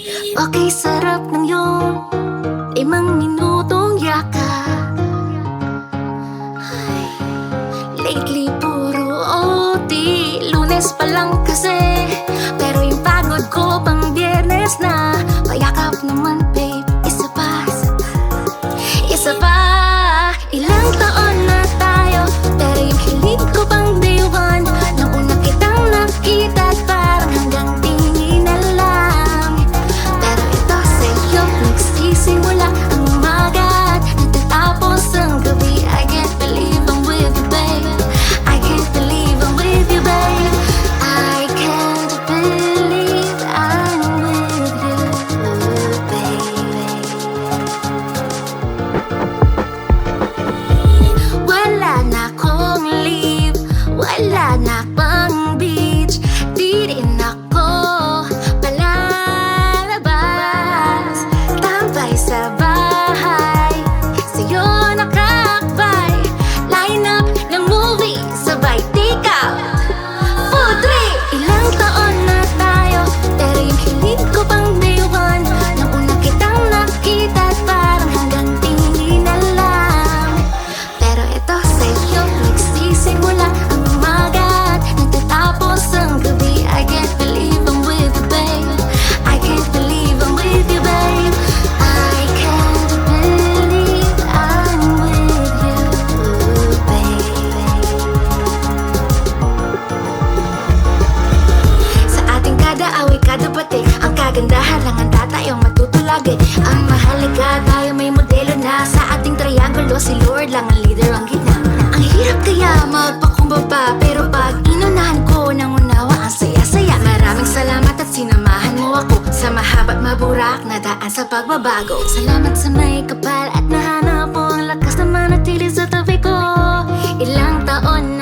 Okay, sarap ng iyong 5 minutong yakap. Ay, lately puro OT, Lunes pa lang kasi, pero yung pagod ko pang Biyernes na. Payakap naman babe, isa pa, isa pa. Ilang taon na tayo, pero yung hilig ko pang day one. Nang una kitang nakita, parang hanggang tingin na lang. Pero ito sa'yo nagsisimula ang umaga at natatapos ang gabi. I can't believe I'm with you babe, I can't believe I'm with you babe, I can't believe I'm with you baby. Wala na akong leave, wala na pang beach, di rin ako palalabas. Tambay sa bahay, sa'yo nakakbay. Line up ng movie, sabay take out, food trip. Ilang taon na tayo, pero yung hilig ko pang day one. Nang una kitang nakita, parang hanggang tingin na lang. Pero ito sa'yo nagsisimula ang umaga at natatapos ang gabi. I can't believe I'm with you babe, I can't believe I'm with you babe, I can't believe I'm with you baby. Sa ating kada away, kada batik, ang kagandahan lang ang tatayong matutulagi. Ang mahalaga tayo may modelo na. Sa ating triangulo si Lord lang ang leader, ang gitna. Ang hirap kaya magpakumbaba, pero pag inunahan ko ng unawa, ang saya-saya. Maraming salamat at sinamahan mo ako sa mahaba't maburak na daan sa pagbabago. Salamat sa may kapal at nahanap mo ang lakas na manatili sa tabi ko. Ilang taon